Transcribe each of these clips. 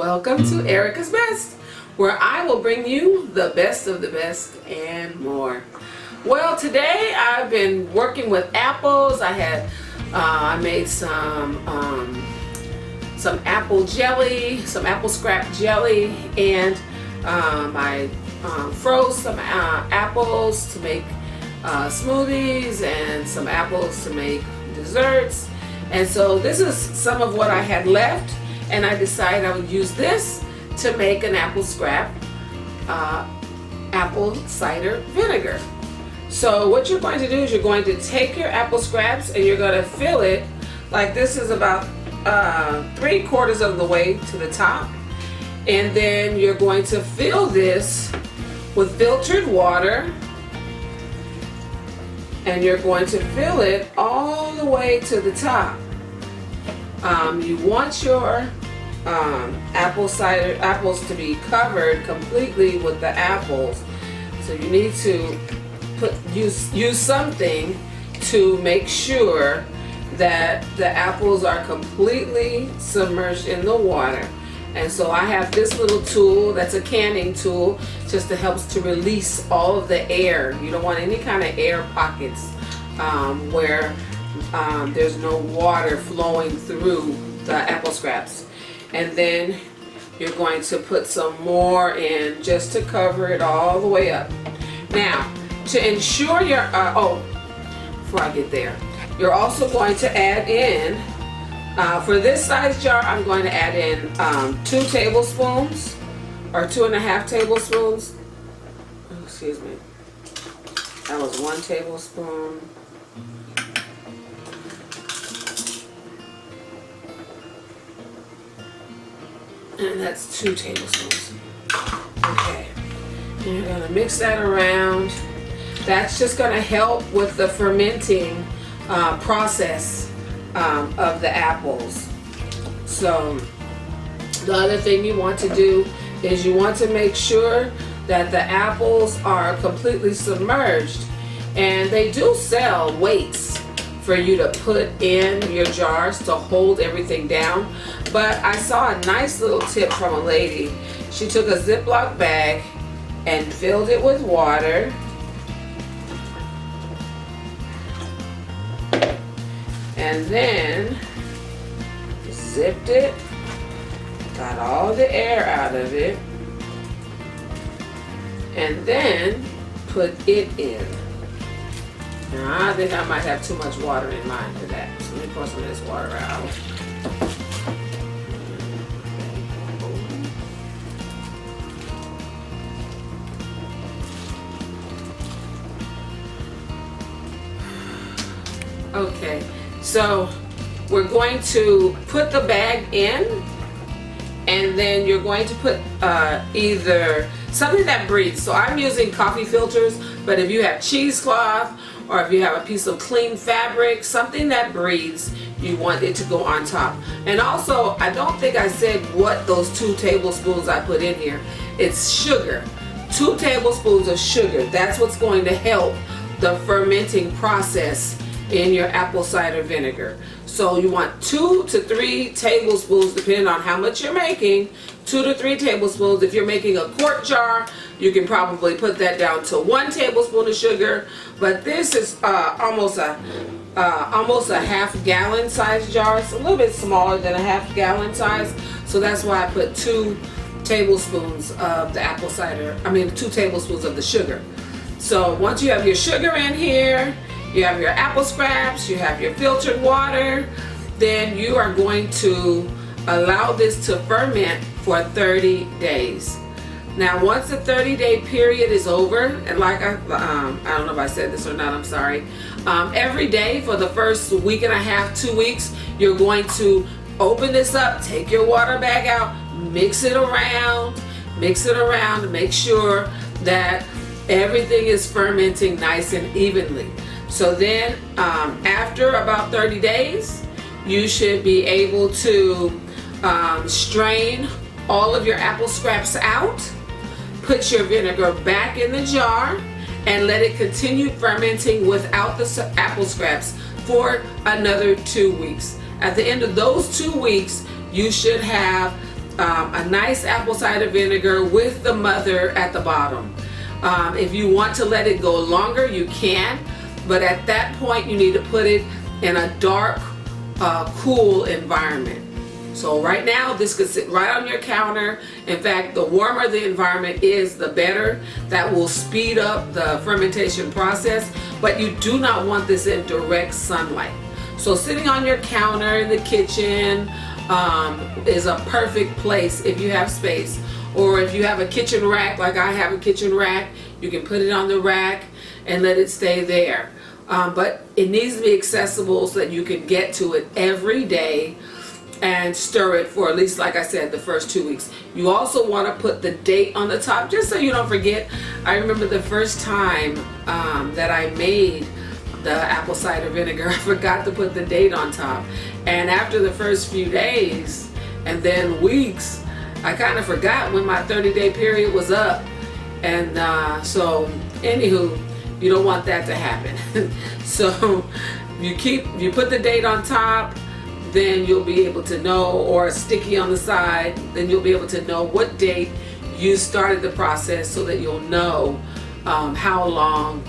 Welcome to Erika's Best, where I will bring you the best of the best and more. Well, today I've been working with apples. I made some apple jelly, some apple scrap jelly, and I froze some apples to make smoothies and some apples to make desserts. And so this is some of what I had left, and I decided I would use this to make an apple scrap apple cider vinegar. So what you're going to do is you're going to take your apple scraps and you're going to fill it, like this is about 3/4 of the way to the top, and then you're going to fill this with filtered water, and you're going to fill it all the way to the top. You want your apples to be covered completely with the apples, so you need to use something to make sure that the apples are completely submerged in the water. And so I have this little tool that's a canning tool, just to help to release all of the air. You don't want any kind of air pockets where there's no water flowing through the apple scraps. And then you're going to put some more in just to cover it all the way up. Now, to ensure your before I get there, you're also going to add in, for this size jar, I'm going to add in 2 tablespoons or 2.5 tablespoons. Oh, excuse me. That was 1 tablespoon. And that's 2 tablespoons. Okay. And you're going to mix that around. That's just going to help with the fermenting process of the apples. So the other thing you want to do is you want to make sure that the apples are completely submerged. And they do sell weights for you to put in your jars to hold everything down. But I saw a nice little tip from a lady. She took a Ziploc bag and filled it with water. And then zipped it, got all the air out of it, and then put it in. Now I think I might have too much water in mine for that, so let me pour some of this water out. Okay, so we're going to put the bag in, and then you're going to put either something that breathes. So I'm using coffee filters, but if you have cheesecloth or if you have a piece of clean fabric, something that breathes, you want it to go on top. And also, I don't think I said what those 2 tablespoons I put in here. It's sugar. 2 tablespoons of sugar. That's what's going to help the fermenting process in your apple cider vinegar. So you want 2 to 3 tablespoons, depending on how much you're making. 2 to 3 tablespoons. If you're making a quart jar, you can probably put that down to 1 tablespoon of sugar. But this is almost a half gallon size jar. It's a little bit smaller than a half gallon size. So that's why I put 2 tablespoons of the apple cider. 2 tablespoons of the sugar. So once you have your sugar in here, you have your apple scraps, you have your filtered water, then you are going to allow this to ferment for 30 days. Now once the 30-day period is over, and like I don't know if I said this or not, I'm sorry, every day for the first week and a half, 2 weeks, you're going to open this up, take your water bag out, mix it around, make sure that everything is fermenting nice and evenly. So then after about 30 days, you should be able to strain all of your apple scraps out, put your vinegar back in the jar, and let it continue fermenting without the apple scraps for another 2 weeks. At the end of those 2 weeks, you should have a nice apple cider vinegar with the mother at the bottom. If you want to let it go longer, you can, but at that point you need to put it in a dark, cool environment. So right now this could sit right on your counter. In fact, the warmer the environment is, the better. That will speed up the fermentation process, but you do not want this in direct sunlight. So sitting on your counter in the kitchen is a perfect place if you have space. Or if you have a kitchen rack, like I have a kitchen rack, you can put it on the rack and let it stay there. But it needs to be accessible so that you can get to it every day and stir it for at least, like I said, the first 2 weeks. You also want to put the date on the top just so you don't forget. I remember the first time that I made the apple cider vinegar, I forgot to put the date on top. And after the first few days and then weeks, I kind of forgot when my 30-day period was up. And so anywho, you don't want that to happen. So you put the date on top, then you'll be able to know, or a sticky on the side, then you'll be able to know what date you started the process so that you'll know how long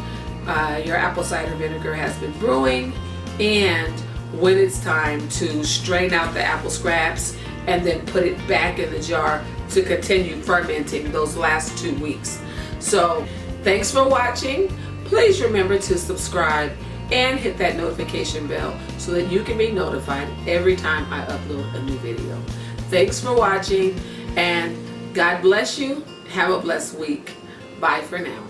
your apple cider vinegar has been brewing and when it's time to strain out the apple scraps and then put it back in the jar to continue fermenting those last 2 weeks. So thanks for watching. Please remember to subscribe and hit that notification bell so that you can be notified every time I upload a new video. Thanks for watching, and God bless you. Have a blessed week. Bye for now.